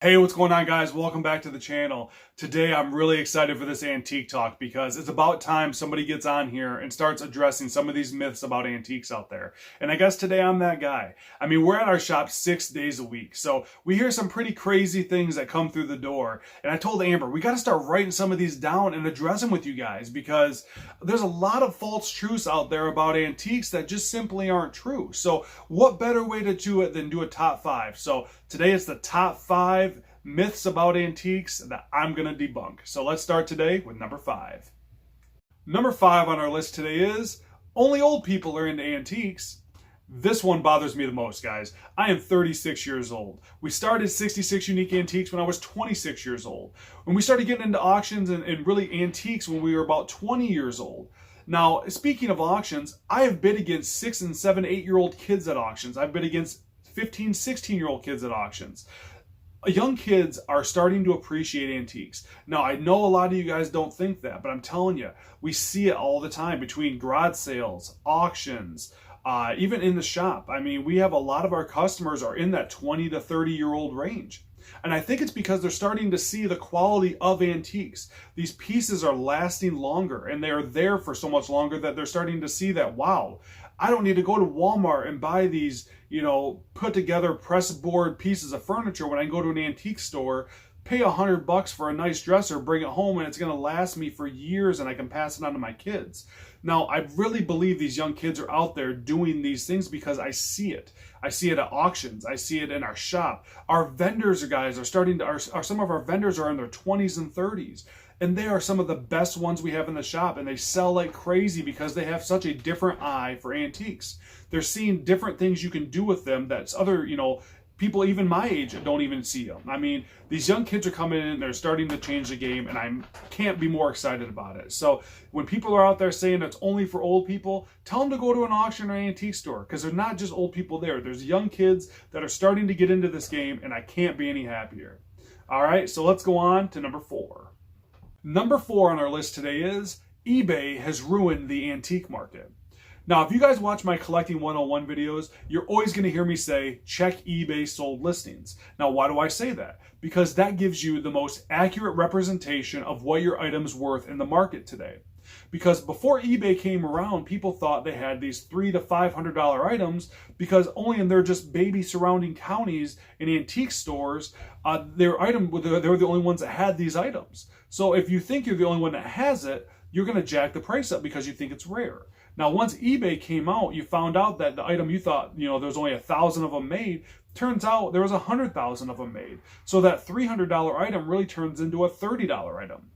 Hey, what's going on, guys? Welcome back to the channel. Today I'm really excited for this antique talk because it's about time somebody gets on here and starts addressing some of these myths about antiques out there. And I guess today I'm that guy. I mean, we're at our shop 6 days a week, so we hear some pretty crazy things that come through the door. And I told Amber, we got to start writing some of these down and address them with you guys because there's a lot of false truths out there about antiques that just simply aren't true. So what better way to do it than do a top 5? So today it's the top 5 myths about antiques that I'm going to debunk. So let's start today with number 5. Number 5 on our list today is only old people are into antiques. This one bothers me the most, guys. I am 36 years old. We started 66 Unique Antiques when I was 26 years old. When we started getting into auctions and really antiques when we were about 20 years old. Now, speaking of auctions, I have bid against 6 and 7, 8-year-old kids at auctions. I've bid against 15, 16-year-old kids at auctions. Young kids are starting to appreciate antiques. Now, I know a lot of you guys don't think that, but I'm telling you, we see it all the time between garage sales, auctions, even in the shop. I mean, we have a lot of our customers are in that 20 to 30-year-old range. And I think it's because they're starting to see the quality of antiques. These pieces are lasting longer and they're there for so much longer that they're starting to see that, wow, I don't need to go to Walmart and buy these, put together press board pieces of furniture when I go to an antique store, pay $100 for a nice dresser, bring it home, and it's going to last me for years and I can pass it on to my kids. Now, I really believe these young kids are out there doing these things because I see it. I see it at auctions. I see it in our shop. Our vendors, guys, are starting to, some of our vendors are in their 20s and 30s. And they are some of the best ones we have in the shop, and they sell like crazy because they have such a different eye for antiques. They're seeing different things you can do with them that's other, people even my age don't even see them. I mean, these young kids are coming in and they're starting to change the game, and I can't be more excited about it. So when people are out there saying it's only for old people, tell them to go to an auction or an antique store because they're not just old people there. There's young kids that are starting to get into this game, and I can't be any happier. All right, so let's go on to number 4. Number 4 on our list today is eBay has ruined the antique market. Now, if you guys watch my Collecting 101 videos, you're always going to hear me say, check eBay sold listings. Now, why do I say that? Because that gives you the most accurate representation of what your item's worth in the market today. Because before eBay came around, people thought they had these $300 to $500 items because only in their just baby surrounding counties in antique stores, they were the only ones that had these items. So if you think you're the only one that has it, you're going to jack the price up because you think it's rare. Now, once eBay came out, you found out that the item you thought, there was only 1,000 of them made. Turns out there was 100,000 of them made. So that $300 item really turns into a $30 item.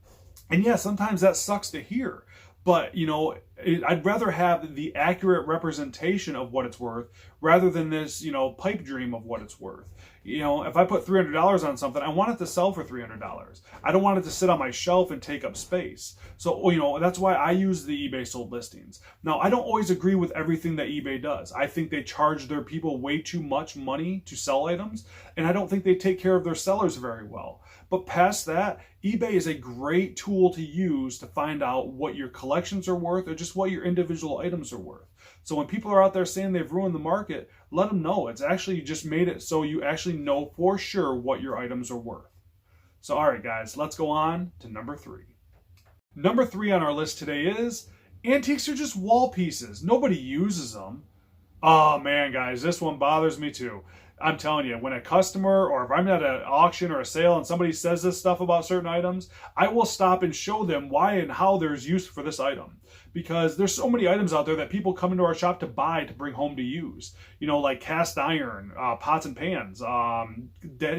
And yeah, sometimes that sucks to hear, but I'd rather have the accurate representation of what it's worth rather than this, pipe dream of what it's worth. If I put $300 on something, I want it to sell for $300. I don't want it to sit on my shelf and take up space. So, that's why I use the eBay sold listings. Now, I don't always agree with everything that eBay does. I think they charge their people way too much money to sell items, and I don't think they take care of their sellers very well. But past that, eBay is a great tool to use to find out what your collections are worth or just what your individual items are worth. So when people are out there saying they've ruined the market, let them know. It's actually just made it so you actually know for sure what your items are worth. So all right, guys, let's go on to number 3. Number 3 on our list today is antiques are just wall pieces. Nobody uses them. Oh man, guys, this one bothers me too. I'm telling you, when a customer or if I'm at an auction or a sale and somebody says this stuff about certain items, I will stop and show them why and how there's use for this item. Because there's so many items out there that people come into our shop to buy to bring home to use. Like cast iron, pots and pans,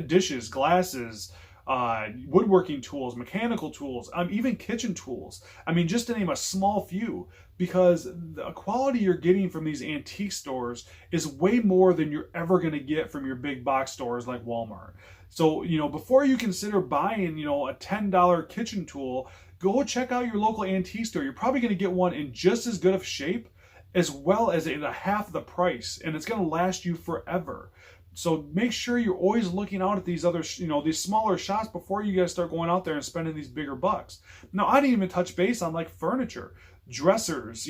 dishes, glasses, woodworking tools, mechanical tools, even kitchen tools. I mean, just to name a small few, because the quality you're getting from these antique stores is way more than you're ever going to get from your big box stores like Walmart. So, before you consider buying, a $10 kitchen tool, go check out your local antique store. You're probably going to get one in just as good of shape as well as at half the price, and it's going to last you forever. So make sure you're always looking out at these other, these smaller shops before you guys start going out there and spending these bigger bucks. Now, I didn't even touch base on like furniture, dressers,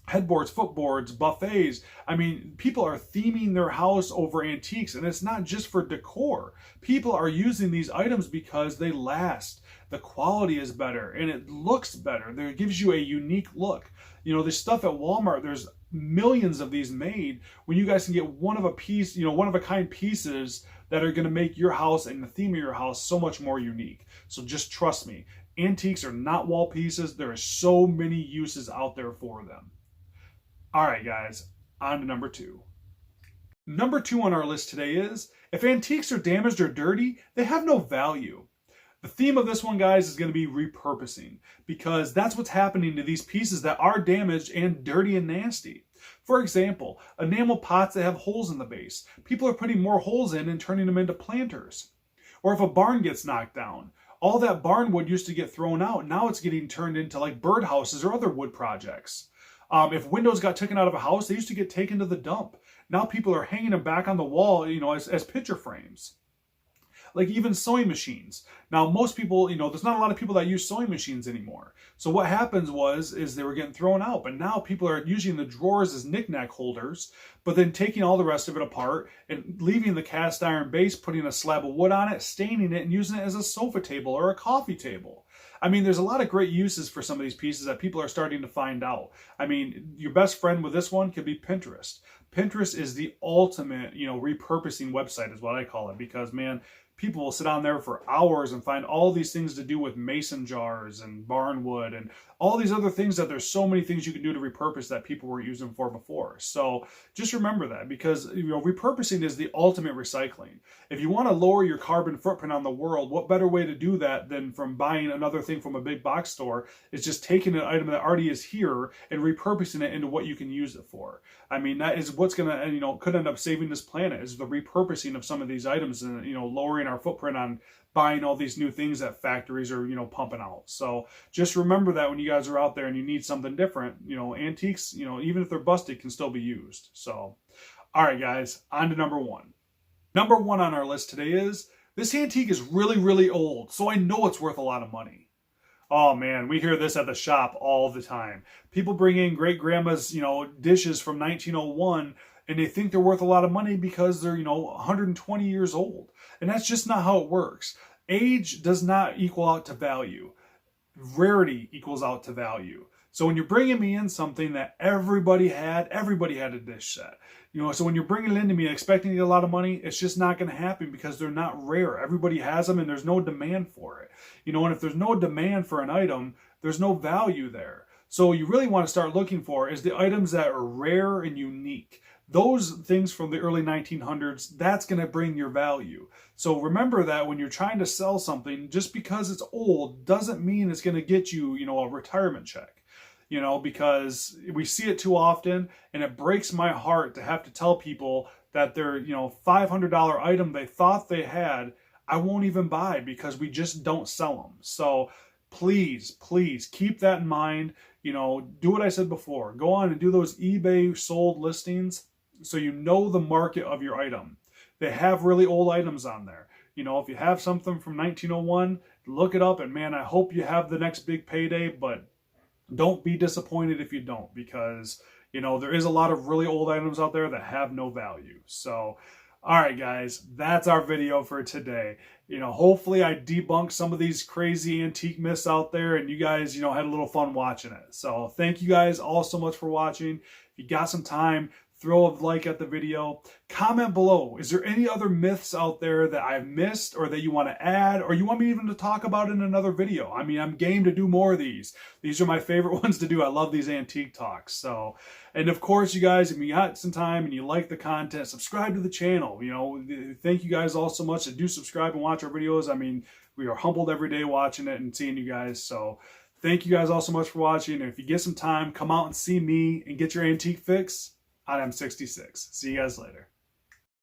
headboards, footboards, buffets. I mean, people are theming their house over antiques, and it's not just for decor. People are using these items because they last. The quality is better and it looks better. It gives you a unique look. You know, this stuff at Walmart, there's millions of these made when you guys can get one of a piece, you know, one of a kind pieces that are going to make your house and the theme of your house so much more unique. So just trust me, antiques are not wall pieces. There are so many uses out there for them. All right, guys, on to number 2. Number 2 on our list today is, if antiques are damaged or dirty, they have no value. The theme of this one, guys, is going to be repurposing, because that's what's happening to these pieces that are damaged and dirty and nasty. For example, enamel pots that have holes in the base. People are putting more holes in and turning them into planters. Or if a barn gets knocked down, all that barn wood used to get thrown out. Now it's getting turned into like birdhouses or other wood projects. If windows got taken out of a house, they used to get taken to the dump. Now people are hanging them back on the wall, you know, as picture frames. Like even sewing machines. Now most people, you know, there's not a lot of people that use sewing machines anymore. So what happens is they were getting thrown out, but now people are using the drawers as knickknack holders, but then taking all the rest of it apart and leaving the cast iron base, putting a slab of wood on it, staining it, and using it as a sofa table or a coffee table. I mean, there's a lot of great uses for some of these pieces that people are starting to find out. I mean, your best friend with this one could be Pinterest. Pinterest is the ultimate, you know, repurposing website is what I call it, because, man, people will sit on there for hours and find all these things to do with mason jars and barnwood and all these other things that there's so many things you can do to repurpose that people were using for before. So just remember that, because, you know, repurposing is the ultimate recycling. If you want to lower your carbon footprint on the world, what better way to do that than from buying another thing from a big box store is just taking an item that already is here and repurposing it into what you can use it for. I mean, that is what's going to, you know, could end up saving this planet, is the repurposing of some of these items and, you know, lowering our footprint on buying all these new things that factories are, you know, pumping out. So just remember that when you guys are out there and you need something different, you know, antiques, you know, even if they're busted, can still be used. So, all right, guys, on to number 1. Number 1 on our list today is, this antique is really, really old, so I know it's worth a lot of money. Oh man, we hear this at the shop all the time. People bring in great grandma's, you know, dishes from 1901, and they think they're worth a lot of money because they're, you know, 120 years old. And that's just not how it works. Age does not equal out to value. Rarity equals out to value. So when you're bringing me in something that everybody had a dish set. You know, so when you're bringing it into me expecting to get a lot of money, it's just not going to happen, because they're not rare. Everybody has them and there's no demand for it. You know, and if there's no demand for an item, there's no value there. So you really want to start looking for is the items that are rare and unique. Those things from the early 1900s, that's going to bring your value. So remember that when you're trying to sell something, just because it's old doesn't mean it's going to get you, you know, a retirement check. You know, because we see it too often, and it breaks my heart to have to tell people that their, you know, $500 item they thought they had, I won't even buy because we just don't sell them. So please, please keep that in mind. You know, do what I said before. Go on and do those eBay sold listings so you know the market of your item. They have really old items on there. You know, if you have something from 1901, look it up, and man, I hope you have the next big payday, but don't be disappointed if you don't, because, you know, there is a lot of really old items out there that have no value. So, all right, guys, that's our video for today. You know, hopefully I debunked some of these crazy antique myths out there, and you guys, you know, had a little fun watching it. So thank you guys all so much for watching. If you got some time, throw a like at the video. Comment below. Is there any other myths out there that I've missed or that you want to add, or you want me even to talk about in another video? I mean, I'm game to do more of these. These are my favorite ones to do. I love these antique talks. So, and of course, you guys, if you got some time and you like the content, subscribe to the channel. You know, thank you guys all so much that do subscribe and watch our videos. I mean, we are humbled every day watching it and seeing you guys. So thank you guys all so much for watching. And if you get some time, come out and see me and get your antique fix on M66. See you guys later.